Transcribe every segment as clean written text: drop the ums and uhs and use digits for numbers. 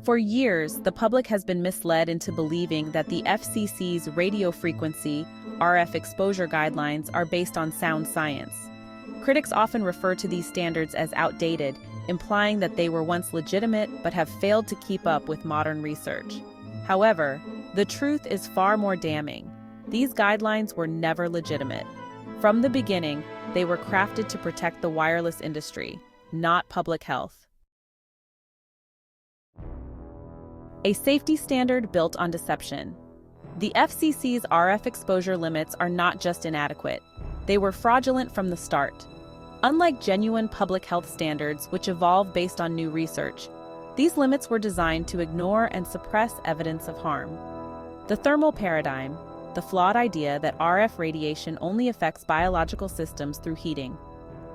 For years, the public has been misled into believing that the FCC's radio frequency RF exposure guidelines are based on sound science. Critics often refer to these standards as outdated, implying that they were once legitimate but have failed to keep up with modern research. However, the truth is far more damning. These guidelines were never legitimate. From the beginning, they were crafted to protect the wireless industry, not public health. A safety standard built on deception. The FCC's RF exposure limits are not just inadequate. They were fraudulent from the start. Unlike genuine public health standards, which evolve based on new research, these limits were designed to ignore and suppress evidence of harm. The thermal paradigm, the flawed idea that RF radiation only affects biological systems through heating,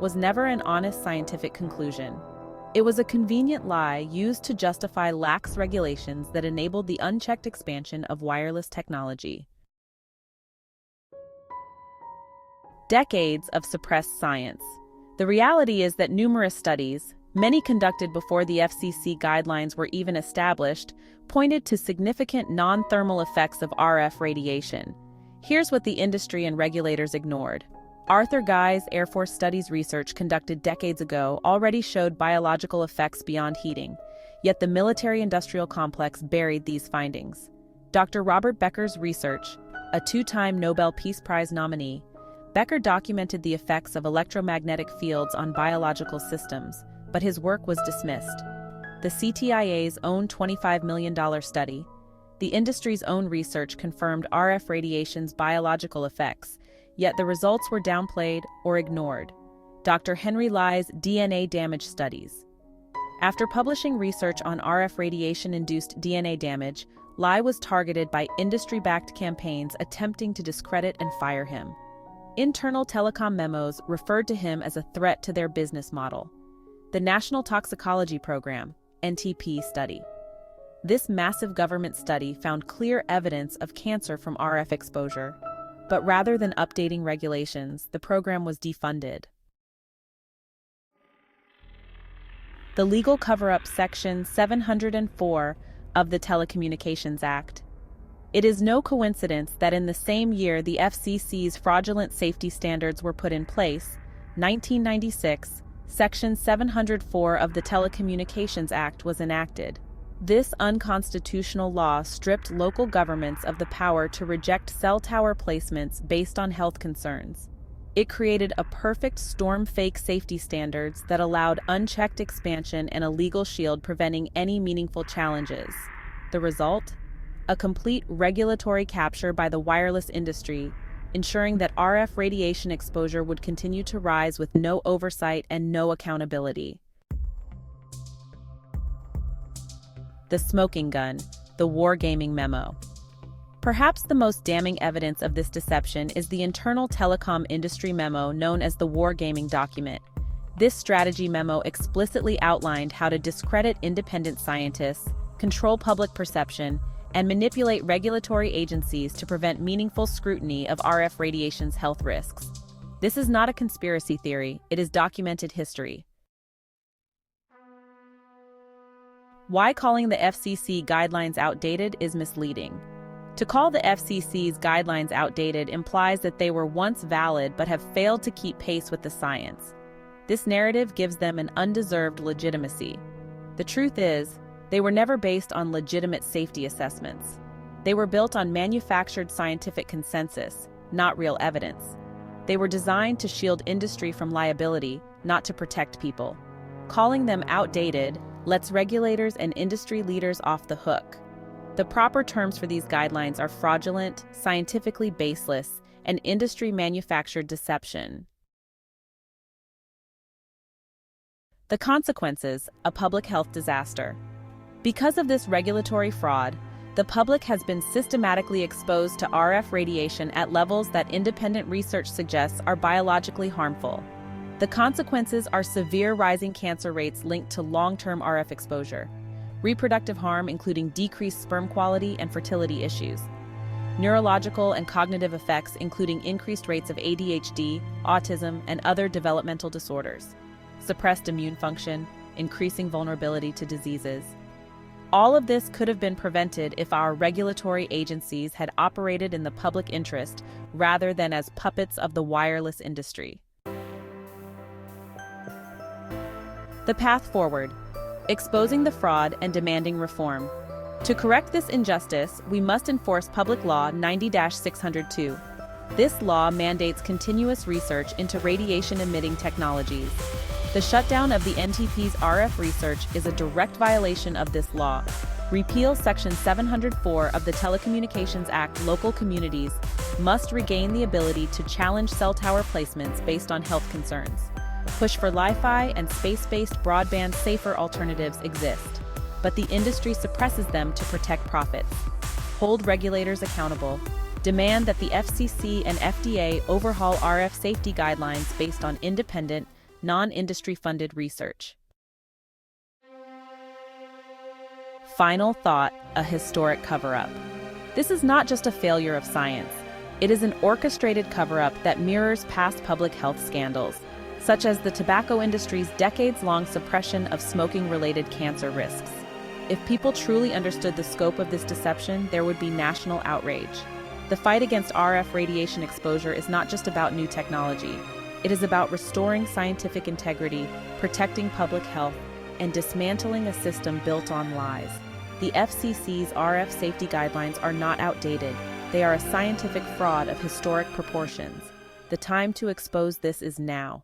was never an honest scientific conclusion. It was a convenient lie used to justify lax regulations that enabled the unchecked expansion of wireless technology. Decades of suppressed science. The reality is that numerous studies, many conducted before the FCC guidelines were even established, pointed to significant non-thermal effects of RF radiation. Here's what the industry and regulators ignored. Arthur Guy's Air Force Studies research conducted decades ago already showed biological effects beyond heating, yet the military-industrial complex buried these findings. Dr. Robert Becker's research, a two-time Nobel Peace Prize nominee, Becker documented the effects of electromagnetic fields on biological systems, but his work was dismissed. The CTIA's own $25 million study, the industry's own research confirmed RF radiation's biological effects, yet the results were downplayed or ignored. Dr. Henry Lai's DNA damage studies. After publishing research on RF radiation-induced DNA damage, Lai was targeted by industry-backed campaigns attempting to discredit and fire him. Internal telecom memos referred to him as a threat to their business model. The National Toxicology Program, NTP study. This massive government study found clear evidence of cancer from RF exposure. But rather than updating regulations, the program was defunded. The legal cover-up Section 704 of the Telecommunications Act. It is no coincidence that in the same year the FCC's fraudulent safety standards were put in place, 1996, Section 704 of the Telecommunications Act was enacted. This unconstitutional law stripped local governments of the power to reject cell tower placements based on health concerns. It created a perfect storm fake safety standards that allowed unchecked expansion and a legal shield preventing any meaningful challenges. The result? A complete regulatory capture by the wireless industry, ensuring that RF radiation exposure would continue to rise with no oversight and no accountability. The smoking gun, the wargaming memo. Perhaps the most damning evidence of this deception is the internal telecom industry memo known as the wargaming document. This strategy memo explicitly outlined how to discredit independent scientists, control public perception, and manipulate regulatory agencies to prevent meaningful scrutiny of RF radiation's health risks. This is not a conspiracy theory, it is documented history. Why calling the FCC guidelines outdated is misleading. To call the FCC's guidelines outdated implies that they were once valid but have failed to keep pace with the science. This narrative gives them an undeserved legitimacy. The truth is, they were never based on legitimate safety assessments. They were built on manufactured scientific consensus, not real evidence. They were designed to shield industry from liability, not to protect people. Calling them outdated lets regulators and industry leaders off the hook. The proper terms for these guidelines are fraudulent, scientifically baseless, and industry-manufactured deception. The consequences: a public health disaster. Because of this regulatory fraud, the public has been systematically exposed to RF radiation at levels that independent research suggests are biologically harmful. The consequences are severe rising cancer rates linked to long-term RF exposure, reproductive harm including decreased sperm quality and fertility issues, neurological and cognitive effects including increased rates of ADHD, autism, and other developmental disorders, suppressed immune function, increasing vulnerability to diseases. All of this could have been prevented if our regulatory agencies had operated in the public interest rather than as puppets of the wireless industry. The path forward: exposing the fraud and demanding reform. To correct this injustice, we must enforce Public Law 90-602. This law mandates continuous research into radiation-emitting technologies. The shutdown of the NTP's RF research is a direct violation of this law. Repeal Section 704 of the Telecommunications Act. Local communities must regain the ability to challenge cell tower placements based on health concerns. Push for Wi-Fi and space-based broadband. Safer alternatives exist, but the industry suppresses them to protect profits. Hold regulators accountable. Demand that the FCC and FDA overhaul RF safety guidelines based on independent, non-industry-funded research. Final thought: a historic cover-up. This is not just a failure of science. It is an orchestrated cover-up that mirrors past public health scandals, such as the tobacco industry's decades-long suppression of smoking-related cancer risks. If people truly understood the scope of this deception, there would be national outrage. The fight against RF radiation exposure is not just about new technology. It is about restoring scientific integrity, protecting public health, and dismantling a system built on lies. The FCC's RF safety guidelines are not outdated. They are a scientific fraud of historic proportions. The time to expose this is now.